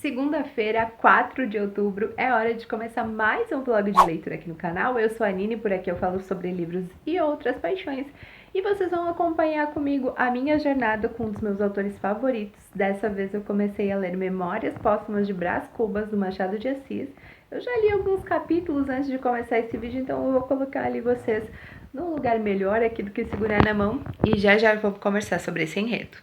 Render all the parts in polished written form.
Segunda-feira, 4 de outubro, é hora de começar mais um vlog de leitura aqui no canal. Eu sou a Nini, por aqui eu falo sobre livros e outras paixões. E vocês vão acompanhar comigo a minha jornada com um dos meus autores favoritos. Dessa vez eu comecei a ler Memórias Póstumas de Brás Cubas, do Machado de Assis. Eu já li alguns capítulos antes de começar esse vídeo, então eu vou colocar ali vocês num lugar melhor aqui do que segurar na mão. E já vou conversar sobre esse enredo.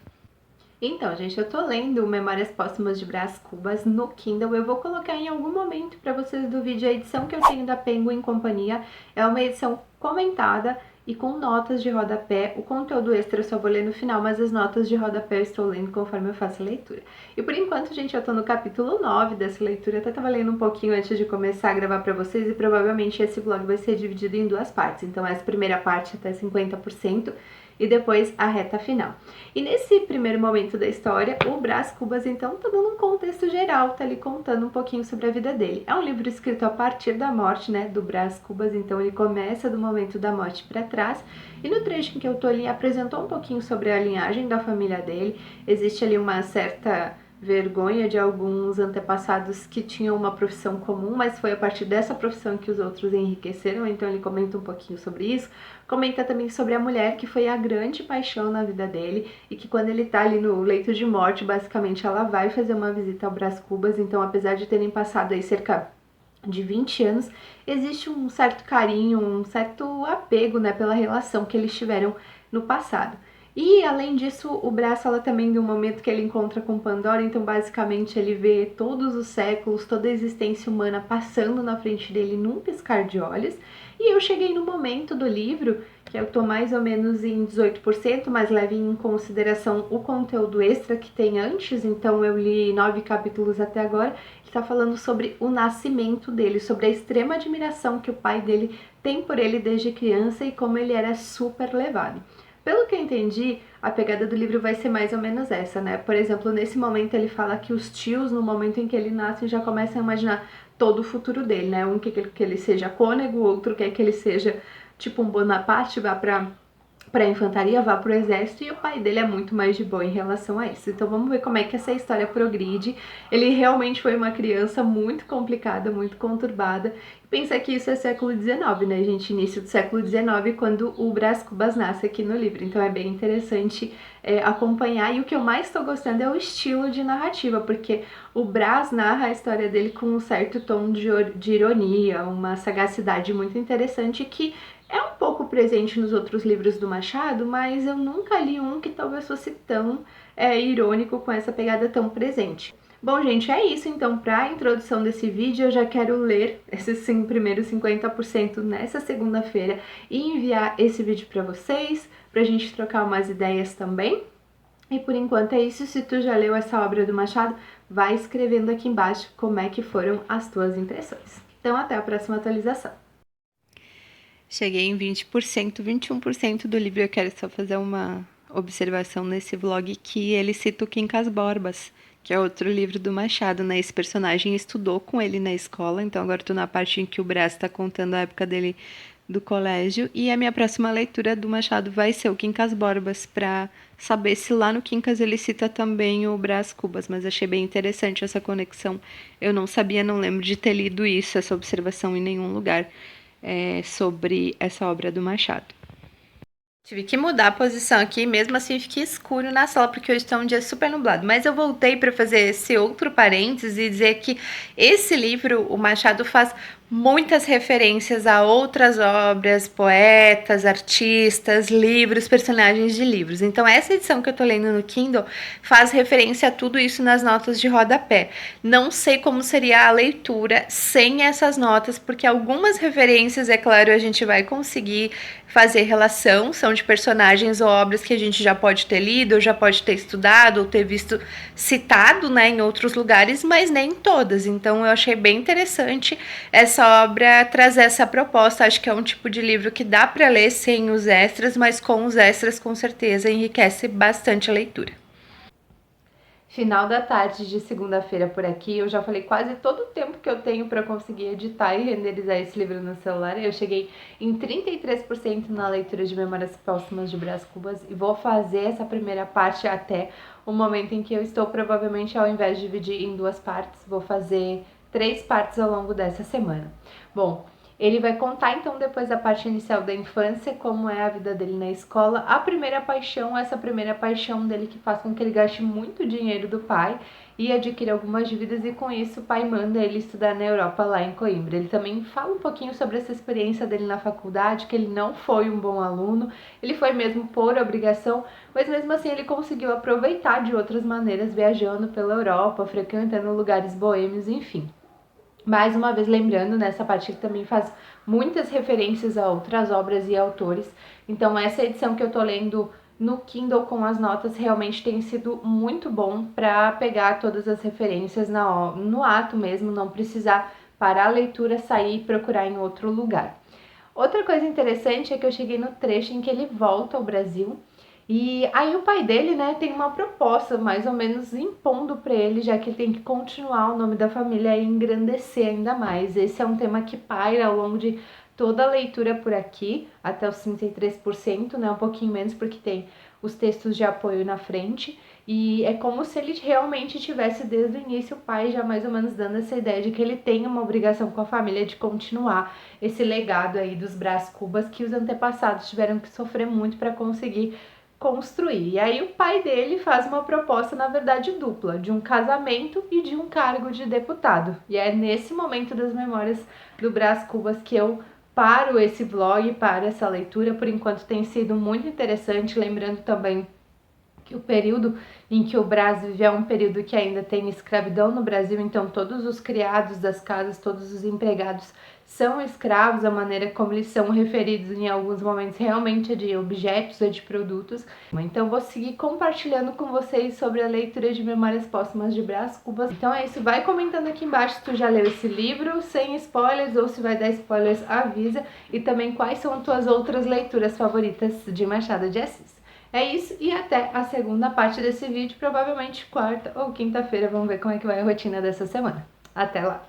Então, gente, eu tô lendo Memórias Póstumas de Brás Cubas no Kindle. Eu vou colocar em algum momento pra vocês do vídeo a edição que eu tenho da Penguin Companhia. É uma edição comentada e com notas de rodapé. O conteúdo extra eu só vou ler no final, mas as notas de rodapé eu estou lendo conforme eu faço a leitura. E por enquanto, gente, eu tô no capítulo 9 dessa leitura. Eu até tava lendo um pouquinho antes de começar a gravar pra vocês e provavelmente esse vlog vai ser dividido em duas partes. Então, essa primeira parte até 50%. E depois a reta final. E nesse primeiro momento da história, o Brás Cubas, então, tá dando um contexto geral, tá ali contando um pouquinho sobre a vida dele. É um livro escrito a partir da morte, né, do Brás Cubas, então ele começa do momento da morte para trás. E no trecho em que eu tô ali, apresentou um pouquinho sobre a linhagem da família dele. Existe ali uma certa vergonha de alguns antepassados que tinham uma profissão comum, mas foi a partir dessa profissão que os outros enriqueceram, então ele comenta um pouquinho sobre isso. Comenta também sobre a mulher que foi a grande paixão na vida dele e que quando ele tá ali no leito de morte, basicamente ela vai fazer uma visita ao Brás Cubas, então apesar de terem passado aí cerca de 20 anos, existe um certo carinho, um certo apego, né, pela relação que eles tiveram no passado. E, além disso, o Brás fala também de um momento que ele encontra com Pandora, então, basicamente, ele vê todos os séculos, toda a existência humana passando na frente dele num piscar de olhos. E eu cheguei no momento do livro, que eu tô mais ou menos em 18%, mas leve em consideração o conteúdo extra que tem antes, então eu li 9 capítulos até agora, que tá falando sobre o nascimento dele, sobre a extrema admiração que o pai dele tem por ele desde criança e como ele era super levado. Pelo que eu entendi, a pegada do livro vai ser mais ou menos essa, né? Por exemplo, nesse momento ele fala que os tios, no momento em que ele nasce, já começam a imaginar todo o futuro dele, né? Um quer que ele seja cônego, o outro quer que ele seja tipo um Bonaparte, vá pra infantaria, vá pro exército, e o pai dele é muito mais de boa em relação a isso. Então vamos ver como é que essa história progride. Ele realmente foi uma criança muito complicada, muito conturbada. Pensa que isso é século XIX, né, gente? Início do século XIX, quando o Brás Cubas nasce aqui no livro. Então é bem interessante acompanhar. E o que eu mais estou gostando é o estilo de narrativa, porque o Brás narra a história dele com um certo tom de ironia, uma sagacidade muito interessante que é um pouco presente nos outros livros do Machado, mas eu nunca li um que talvez fosse tão irônico, com essa pegada tão presente. Bom, gente, é isso então. Para a introdução desse vídeo, eu já quero ler esses primeiros 50% nessa segunda-feira e enviar esse vídeo para vocês, pra gente trocar umas ideias também. E por enquanto é isso. Se tu já leu essa obra do Machado, vai escrevendo aqui embaixo como é que foram as tuas impressões. Então, até a próxima atualização. Cheguei em 20%, 21% do livro. Eu quero só fazer uma observação nesse vlog que ele cita o Quincas Borbas, que é outro livro do Machado, né? Esse personagem estudou com ele na escola, então agora tô na parte em que o Brás está contando a época dele do colégio, e a minha próxima leitura do Machado vai ser o Quincas Borbas, para saber se lá no Quincas ele cita também o Brás Cubas, mas achei bem interessante essa conexão. Eu não sabia, não lembro de ter lido isso, essa observação em nenhum lugar sobre essa obra do Machado. Tive que mudar a posição aqui, mesmo assim fiquei escuro na sala, porque hoje está um dia super nublado. Mas eu voltei para fazer esse outro parênteses e dizer que esse livro, o Machado faz muitas referências a outras obras, poetas, artistas, livros, personagens de livros. Então, essa edição que eu tô lendo no Kindle faz referência a tudo isso nas notas de rodapé. Não sei como seria a leitura sem essas notas, porque algumas referências, é claro, a gente vai conseguir fazer relação, são de personagens ou obras que a gente já pode ter lido, ou já pode ter estudado, ou ter visto citado, né, em outros lugares, mas nem todas. Então, eu achei bem interessante essa obra trazer essa proposta. Acho que é um tipo de livro que dá para ler sem os extras, mas com os extras, com certeza, enriquece bastante a leitura. Final da tarde de segunda-feira por aqui. Eu já falei quase todo o tempo que eu tenho para conseguir editar e renderizar esse livro no celular. Eu cheguei em 33% na leitura de Memórias Póstumas de Brás Cubas e vou fazer essa primeira parte até o momento em que eu estou. Provavelmente, ao invés de dividir em 2 partes, vou fazer 3 partes ao longo dessa semana. Bom, ele vai contar então depois da parte inicial da infância, como é a vida dele na escola, a primeira paixão, essa primeira paixão dele que faz com que ele gaste muito dinheiro do pai e adquira algumas dívidas, e com isso o pai manda ele estudar na Europa, lá em Coimbra. Ele também fala um pouquinho sobre essa experiência dele na faculdade, que ele não foi um bom aluno, ele foi mesmo por obrigação, mas mesmo assim ele conseguiu aproveitar de outras maneiras, viajando pela Europa, frequentando lugares boêmios, enfim. Mais uma vez lembrando, nessa parte que também faz muitas referências a outras obras e autores. Então essa edição que eu tô lendo no Kindle com as notas realmente tem sido muito bom para pegar todas as referências no ato mesmo, não precisar parar a leitura, sair e procurar em outro lugar. Outra coisa interessante é que eu cheguei no trecho em que ele volta ao Brasil. E aí o pai dele, né, tem uma proposta mais ou menos impondo para ele, já que ele tem que continuar o nome da família e engrandecer ainda mais. Esse é um tema que paira ao longo de toda a leitura por aqui, até os 33%, né, um pouquinho menos porque tem os textos de apoio na frente. E é como se ele realmente tivesse desde o início o pai já mais ou menos dando essa ideia de que ele tem uma obrigação com a família de continuar esse legado aí dos Brás Cubas que os antepassados tiveram que sofrer muito para conseguir construir. E aí o pai dele faz uma proposta, na verdade, dupla, de um casamento e de um cargo de deputado. E é nesse momento das memórias do Brás Cubas que eu paro esse vlog, paro essa leitura. Por enquanto tem sido muito interessante, lembrando também que o período em que o Brás vive é um período que ainda tem escravidão no Brasil, então todos os criados das casas, todos os empregados são escravos, a maneira como eles são referidos em alguns momentos realmente é de objetos, é de produtos. Então vou seguir compartilhando com vocês sobre a leitura de Memórias Póstumas de Brás Cubas. Então é isso, vai comentando aqui embaixo se tu já leu esse livro, sem spoilers, ou se vai dar spoilers, avisa, e também quais são as tuas outras leituras favoritas de Machado de Assis. É isso, e até a segunda parte desse vídeo, provavelmente quarta ou quinta-feira. Vamos ver como é que vai a rotina dessa semana. Até lá!